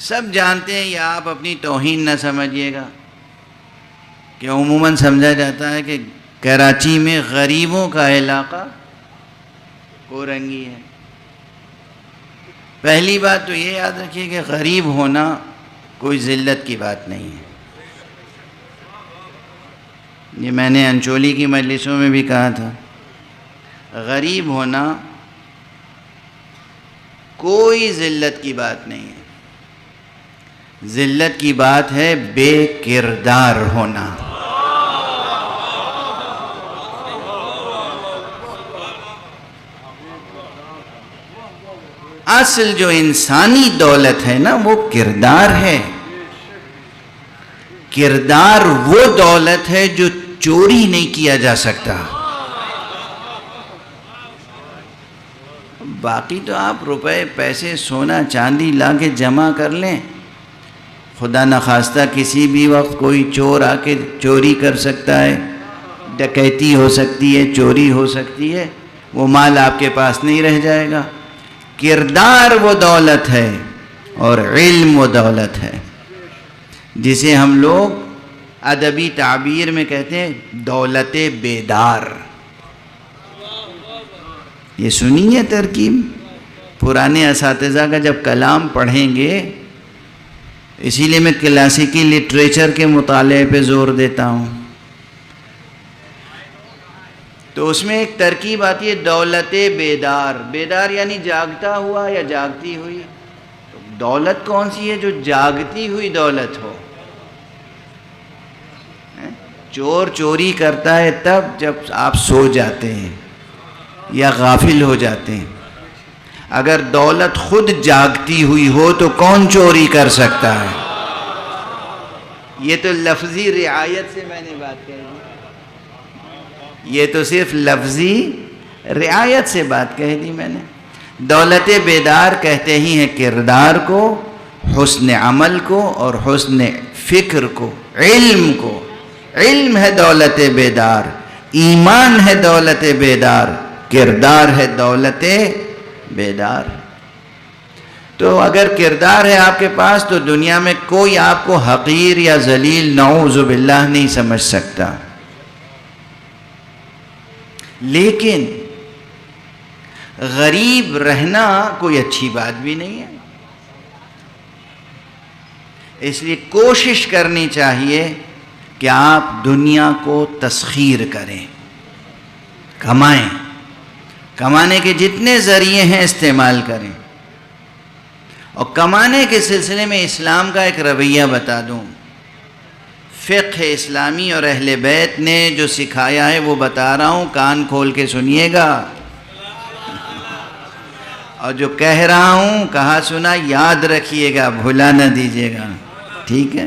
سب جانتے ہیں، یا آپ اپنی توہین نہ سمجھیے گا کہ عموماً سمجھا جاتا ہے کہ کراچی میں غریبوں کا علاقہ کورنگی ہے۔ پہلی بات تو یہ یاد رکھیے کہ غریب ہونا کوئی ذلت کی بات نہیں ہے۔ یہ میں نے انچولی کی مجلسوں میں بھی کہا تھا، غریب ہونا کوئی ذلت کی بات نہیں ہے۔ ذلت کی بات ہے بے کردار ہونا۔ اصل جو انسانی دولت ہے نا وہ کردار ہے۔ کردار وہ دولت ہے جو چوری نہیں کیا جا سکتا۔ باقی تو آپ روپے پیسے سونا چاندی لا کے جمع کر لیں، خدا نخواستہ کسی بھی وقت کوئی چور آ کے چوری کر سکتا ہے، ڈکیتی ہو سکتی ہے، چوری ہو سکتی ہے، وہ مال آپ کے پاس نہیں رہ جائے گا۔ کردار وہ دولت ہے اور علم وہ دولت ہے جسے ہم لوگ ادبی تعبیر میں کہتے ہیں دولت بیدار۔ یہ سنی ہے ترکیب؟ پرانے اساتذہ کا جب کلام پڑھیں گے، اسی لیے میں کلاسیکی لٹریچر کے مطالعے پہ زور دیتا ہوں، تو اس میں ایک ترکیب آتی ہے دولت بیدار۔ بیدار یعنی جاگتا ہوا یا جاگتی ہوئی۔ دولت کون سی ہے؟ جو جاگتی ہوئی دولت ہو۔ چور چوری کرتا ہے تب جب آپ سو جاتے ہیں یا غافل ہو جاتے ہیں۔ اگر دولت خود جاگتی ہوئی ہو تو کون چوری کر سکتا ہے؟ یہ تو لفظی رعایت سے میں نے بات کہی، یہ تو صرف لفظی رعایت سے بات کہہ دی میں نے۔ دولت بیدار کہتے ہی ہیں کردار کو، حسن عمل کو اور حسن فکر کو، علم کو۔ علم ہے دولت بیدار، ایمان ہے دولت بیدار، کردار ہے دولت بیدار۔ تو اگر کردار ہے آپ کے پاس تو دنیا میں کوئی آپ کو حقیر یا ذلیل نعوذ باللہ نہیں سمجھ سکتا۔ لیکن غریب رہنا کوئی اچھی بات بھی نہیں ہے، اس لیے کوشش کرنی چاہیے کہ آپ دنیا کو تسخیر کریں، کمائیں، کمانے کے جتنے ذریعے ہیں استعمال کریں۔ اور کمانے کے سلسلے میں اسلام کا ایک رویہ بتا دوں، فقہ اسلامی اور اہل بیت نے جو سکھایا ہے وہ بتا رہا ہوں، کان کھول کے سنیے گا، اور جو کہہ رہا ہوں کہا سنا یاد رکھیے گا، بھلا نہ دیجیے گا، ٹھیک ہے؟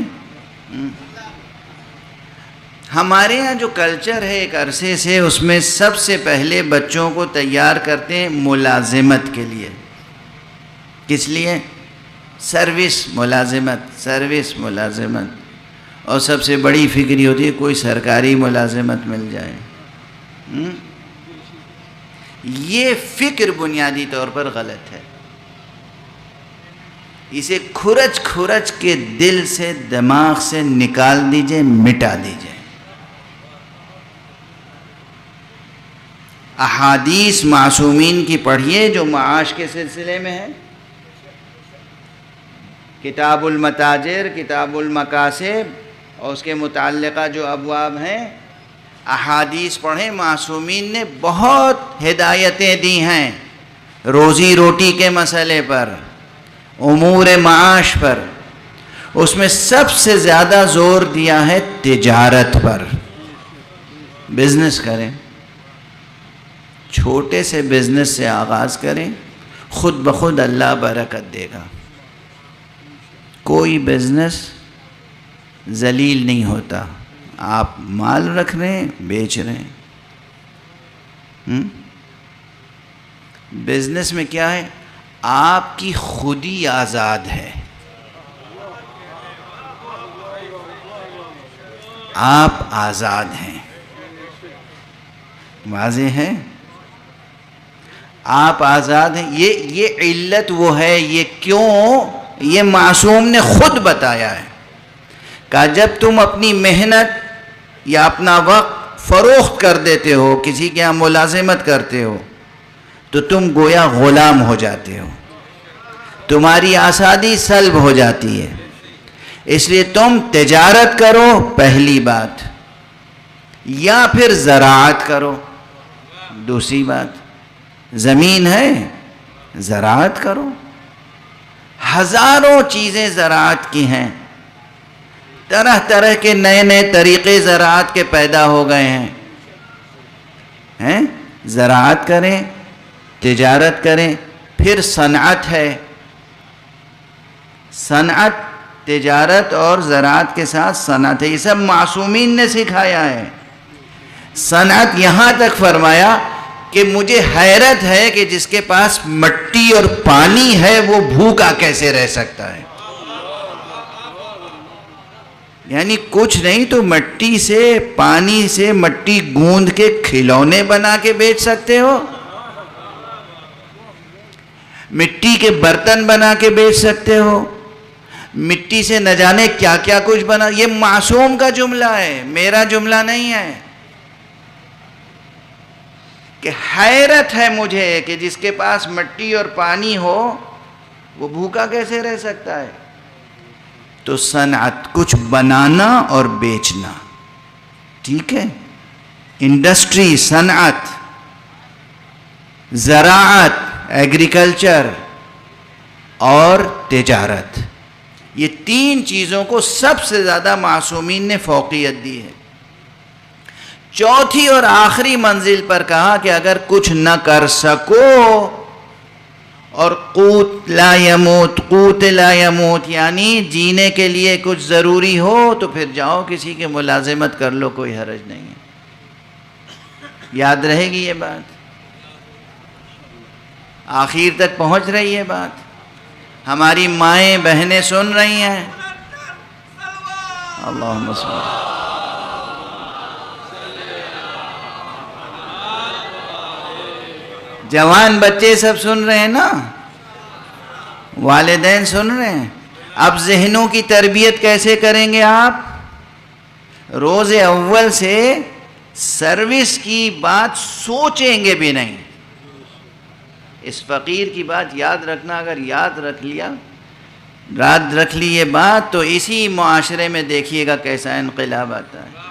ہمارے ہاں جو کلچر ہے ایک عرصے سے، اس میں سب سے پہلے بچوں کو تیار کرتے ہیں ملازمت کے لیے۔ کس لیے؟ سروس ملازمت، سروس ملازمت، اور سب سے بڑی فکر یہ ہوتی ہے کوئی سرکاری ملازمت مل جائے۔ یہ فکر بنیادی طور پر غلط ہے، اسے کھرچ کھرچ کے دل سے دماغ سے نکال دیجئے، مٹا دیجئے۔ احادیث معصومین کی پڑھیے جو معاش کے سلسلے میں ہے، کتاب المتاجر، کتاب المکاسب اور اس کے متعلقہ جو ابواب ہیں، احادیث پڑھیں، معصومین نے بہت ہدایتیں دی ہیں روزی روٹی کے مسئلے پر، امور معاش پر۔ اس میں سب سے زیادہ زور دیا ہے تجارت پر، بزنس کریں، چھوٹے سے بزنس سے آغاز کریں، خود بخود اللہ برکت دے گا۔ کوئی بزنس ذلیل نہیں ہوتا، آپ مال رکھ رہے ہیں، بیچ رہے ہیں۔ بزنس میں کیا ہے؟ آپ کی خودی آزاد ہے، آپ آزاد ہیں، واضح ہے؟ آپ آزاد ہیں۔ یہ علت وہ ہے، یہ کیوں یہ معصوم نے خود بتایا ہے، کہا جب تم اپنی محنت یا اپنا وقت فروخت کر دیتے ہو، کسی کے یہاں ملازمت کرتے ہو، تو تم گویا غلام ہو جاتے ہو، تمہاری آزادی سلب ہو جاتی ہے۔ اس لیے تم تجارت کرو پہلی بات، یا پھر زراعت کرو دوسری بات۔ زمین ہے زراعت کرو، ہزاروں چیزیں زراعت کی ہیں، طرح طرح کے نئے نئے طریقے زراعت کے پیدا ہو گئے ہیں۔ زراعت کریں، تجارت کریں، پھر صنعت ہے۔ صنعت، تجارت اور زراعت کے ساتھ صنعت ہے، یہ سب معصومین نے سکھایا ہے۔ صنعت یہاں تک فرمایا کہ مجھے حیرت ہے کہ جس کے پاس مٹی اور پانی ہے وہ بھوکا کیسے رہ سکتا ہے۔ یعنی کچھ نہیں تو مٹی سے، پانی سے مٹی گوندھ کے کھلونے بنا کے بیچ سکتے ہو، مٹی کے برتن بنا کے بیچ سکتے ہو، مٹی سے نہ جانے کیا کیا کچھ بنا۔ یہ معصوم کا جملہ ہے، میرا جملہ نہیں ہے، کہ حیرت ہے مجھے کہ جس کے پاس مٹی اور پانی ہو وہ بھوکا کیسے رہ سکتا ہے۔ تو صنعت، کچھ بنانا اور بیچنا، ٹھیک ہے، انڈسٹری، صنعت، زراعت، ایگریکلچر اور تجارت، یہ تین چیزوں کو سب سے زیادہ معصومین نے فوقیت دی ہے۔ چوتھی اور آخری منزل پر کہا کہ اگر کچھ نہ کر سکو اور قوت لا یموت، قوت لا یموت یعنی جینے کے لیے کچھ ضروری ہو تو پھر جاؤ کسی کے ملازمت کر لو، کوئی حرج نہیں ہے۔ یاد رہے گی یہ بات، آخر تک پہنچ رہی ہے بات، ہماری مائیں بہنیں سن رہی ہیں۔ اللہم صل علی۔ جوان بچے سب سن رہے ہیں نا، والدین سن رہے ہیں۔ اب ذہنوں کی تربیت کیسے کریں گے آپ؟ روز اول سے سروس کی بات سوچیں گے بھی نہیں۔ اس فقیر کی بات یاد رکھنا، اگر یاد رکھ لی یہ بات تو اسی معاشرے میں دیکھیے گا کیسا انقلاب آتا ہے۔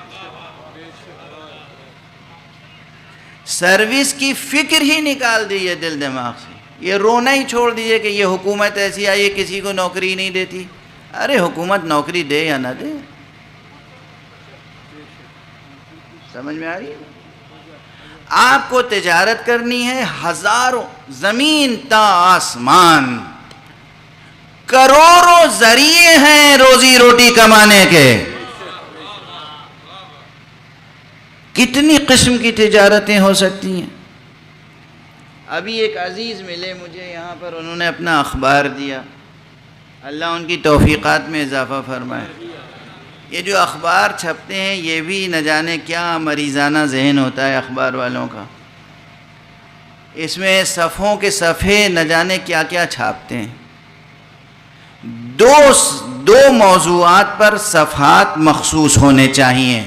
سروس کی فکر ہی نکال دیئے دل دماغ سے، یہ رونا ہی چھوڑ دیئے کہ یہ حکومت ایسی آئی ہے کسی کو نوکری نہیں دیتی۔ ارے حکومت نوکری دے یا نہ دے، سمجھ میں آ رہی ہے؟ آپ کو تجارت کرنی ہے، ہزاروں، زمین تا آسمان، کروڑوں ذریعے ہیں روزی روٹی کمانے کے۔ کتنی قسم کی تجارتیں ہو سکتی ہیں۔ ابھی ایک عزیز ملے مجھے یہاں پر، انہوں نے اپنا اخبار دیا، اللہ ان کی توفیقات میں اضافہ فرمائے۔ یہ جو اخبار چھپتے ہیں یہ بھی نہ جانے کیا مریضانہ ذہن ہوتا ہے اخبار والوں کا، اس میں صفحوں کے صفحے نہ جانے کیا کیا چھاپتے ہیں۔ دو موضوعات پر صفحات مخصوص ہونے چاہیے،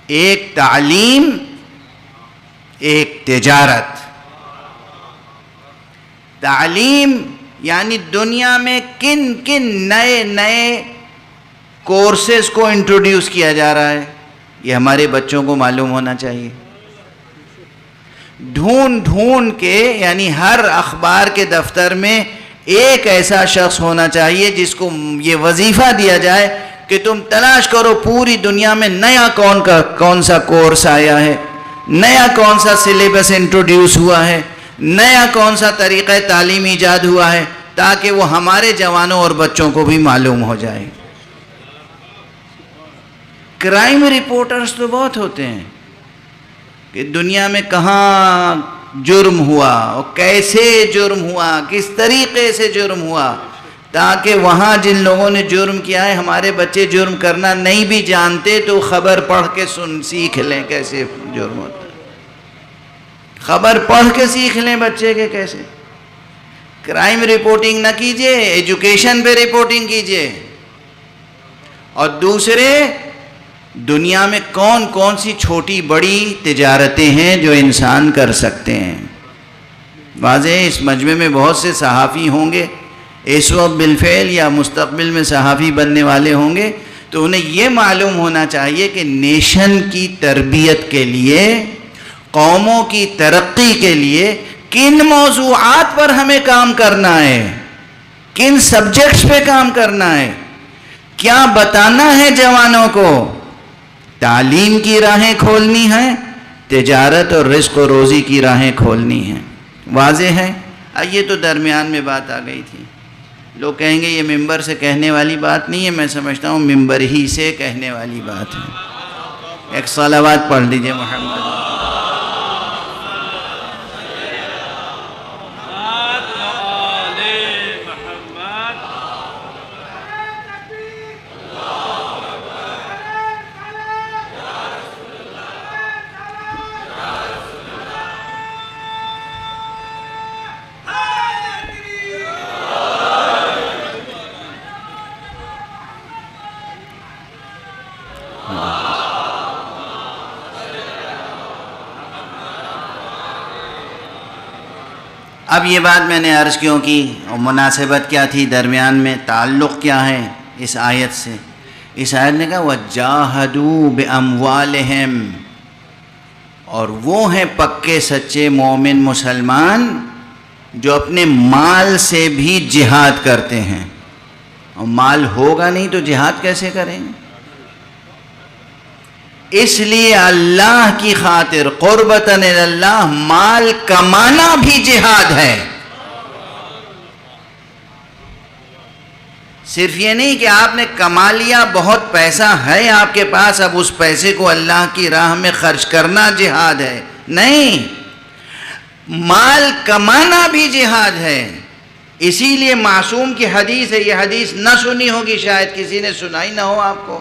ایک تعلیم، ایک تجارت۔ تعلیم یعنی دنیا میں کن کن نئے نئے کورسز کو انٹروڈیوس کیا جا رہا ہے، یہ ہمارے بچوں کو معلوم ہونا چاہیے۔ ڈھونڈ ڈھونڈ کے، یعنی ہر اخبار کے دفتر میں ایک ایسا شخص ہونا چاہیے جس کو یہ وظیفہ دیا جائے کہ تم تلاش کرو پوری دنیا میں نیا کون سا کورس آیا ہے، نیا کون سا سلیبس انٹروڈیوس ہوا ہے، نیا کون سا طریقہ تعلیم ایجاد ہوا ہے، تاکہ وہ ہمارے جوانوں اور بچوں کو بھی معلوم ہو جائے۔ کرائم رپورٹرز تو بہت ہوتے ہیں کہ دنیا میں کہاں جرم ہوا اور کیسے جرم ہوا، کس طریقے سے جرم ہوا، تاکہ وہاں جن لوگوں نے جرم کیا ہے ہمارے بچے جرم کرنا نہیں بھی جانتے تو خبر پڑھ کے سیکھ لیں کیسے جرم ہوتا ہے، خبر پڑھ کے سیکھ لیں بچے کے کیسے۔ کرائم رپورٹنگ نہ کیجئے، ایجوکیشن پہ رپورٹنگ کیجئے. اور دوسرے، دنیا میں کون کون سی چھوٹی بڑی تجارتیں ہیں جو انسان کر سکتے ہیں. واضح ہے اس مجمع میں بہت سے صحافی ہوں گے اس وقت بالفعل یا مستقبل میں صحافی بننے والے ہوں گے، تو انہیں یہ معلوم ہونا چاہیے کہ نیشن کی تربیت کے لیے، قوموں کی ترقی کے لیے کن موضوعات پر ہمیں کام کرنا ہے، کن سبجیکٹس پہ کام کرنا ہے، کیا بتانا ہے جوانوں کو. تعلیم کی راہیں کھولنی ہیں، تجارت اور رزق و روزی کی راہیں کھولنی ہیں. واضح ہے. یہ تو درمیان میں بات آ گئی تھی. لوگ کہیں گے یہ ممبر سے کہنے والی بات نہیں ہے. میں سمجھتا ہوں ممبر ہی سے کہنے والی بات ہے. ایک صلوات پڑھ لیجئے محمد. اب یہ بات میں نے عرض کیوں کی اور مناسبت کیا تھی درمیان میں، تعلق کیا ہے اس آیت سے. اس آیت نے کہا وَجَاهَدُوا بِأَمْوَالِهِمْ، اور وہ ہیں پکے سچے مومن مسلمان جو اپنے مال سے بھی جہاد کرتے ہیں. اور مال ہوگا نہیں تو جہاد کیسے کریں گے؟ اس لیے اللہ کی خاطر قربتاً اللہ مال کمانا بھی جہاد ہے. صرف یہ نہیں کہ آپ نے کما لیا، بہت پیسہ ہے آپ کے پاس، اب اس پیسے کو اللہ کی راہ میں خرچ کرنا جہاد ہے. نہیں، مال کمانا بھی جہاد ہے. اسی لیے معصوم کی حدیث ہے، یہ حدیث نہ سنی ہوگی، شاید کسی نے سنائی نہ ہو آپ کو.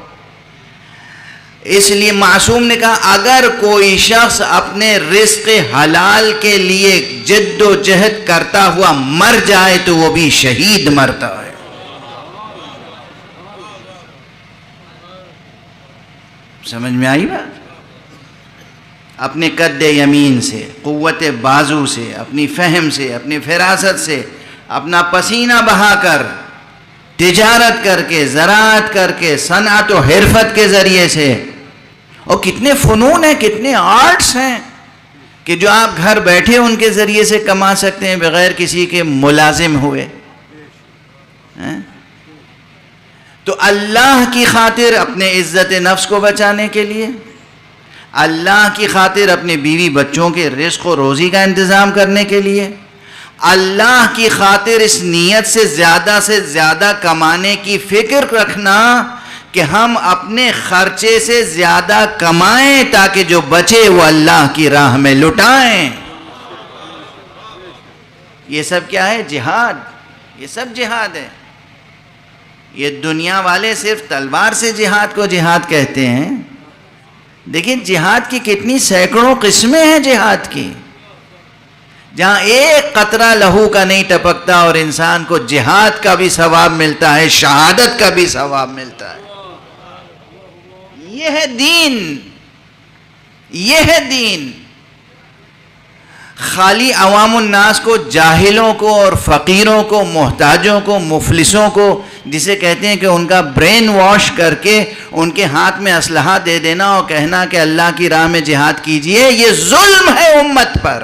اس لیے معصوم نے کہا اگر کوئی شخص اپنے رزق حلال کے لیے جد و جہد کرتا ہوا مر جائے تو وہ بھی شہید مرتا ہے. سمجھ میں آئی بات؟ اپنے قد یمین سے، قوت بازو سے، اپنی فہم سے، اپنی فراست سے، اپنا پسینہ بہا کر، تجارت کر کے، زراعت کر کے، صنعت و حرفت کے ذریعے سے. اور کتنے فنون ہیں، کتنے آرٹس ہیں کہ جو آپ گھر بیٹھے ان کے ذریعے سے کما سکتے ہیں بغیر کسی کے ملازم ہوئے. تو اللہ کی خاطر اپنے عزت نفس کو بچانے کے لیے، اللہ کی خاطر اپنے بیوی بچوں کے رزق و روزی کا انتظام کرنے کے لیے، اللہ کی خاطر اس نیت سے زیادہ کمانے کی فکر رکھنا کہ ہم اپنے خرچے سے زیادہ کمائیں تاکہ جو بچے وہ اللہ کی راہ میں لٹائیں. یہ سب کیا ہے؟ جہاد. یہ سب جہاد ہے. یہ دنیا والے صرف تلوار سے جہاد کو جہاد کہتے ہیں. دیکھیں جہاد کی کتنی سینکڑوں قسمیں ہیں جہاد کی. جہاں ایک قطرہ لہو کا نہیں ٹپکتا اور انسان کو جہاد کا بھی ثواب ملتا ہے، شہادت کا بھی ثواب ملتا ہے. یہ ہے دین. یہ ہے دین. خالی عوام الناس کو، جاہلوں کو اور فقیروں کو، محتاجوں کو، مفلسوں کو، جسے کہتے ہیں کہ ان کا برین واش کر کے ان کے ہاتھ میں اسلحہ دے دینا اور کہنا کہ اللہ کی راہ میں جہاد کیجئے، یہ ظلم ہے امت پر.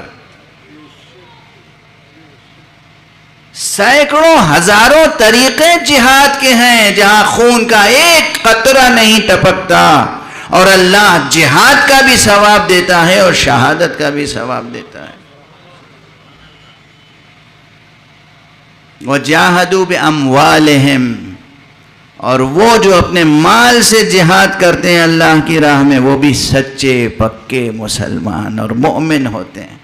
سینکڑوں ہزاروں طریقے جہاد کے ہیں جہاں خون کا ایک قطرہ نہیں ٹپکتا اور اللہ جہاد کا بھی ثواب دیتا ہے اور شہادت کا بھی ثواب دیتا ہے. وَجَاهَدُوا بِأَمْوَالِهِمْ، اور وہ جو اپنے مال سے جہاد کرتے ہیں اللہ کی راہ میں وہ بھی سچے پکے مسلمان اور مومن ہوتے ہیں.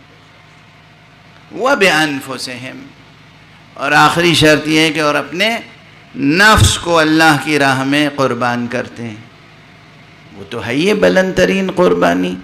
وَبِأَنفُسِهِمْ، اور آخری شرط یہ ہے کہ اور اپنے نفس کو اللہ کی راہ میں قربان کرتے ہیں. وہ تو ہے یہ بلند ترین قربانی.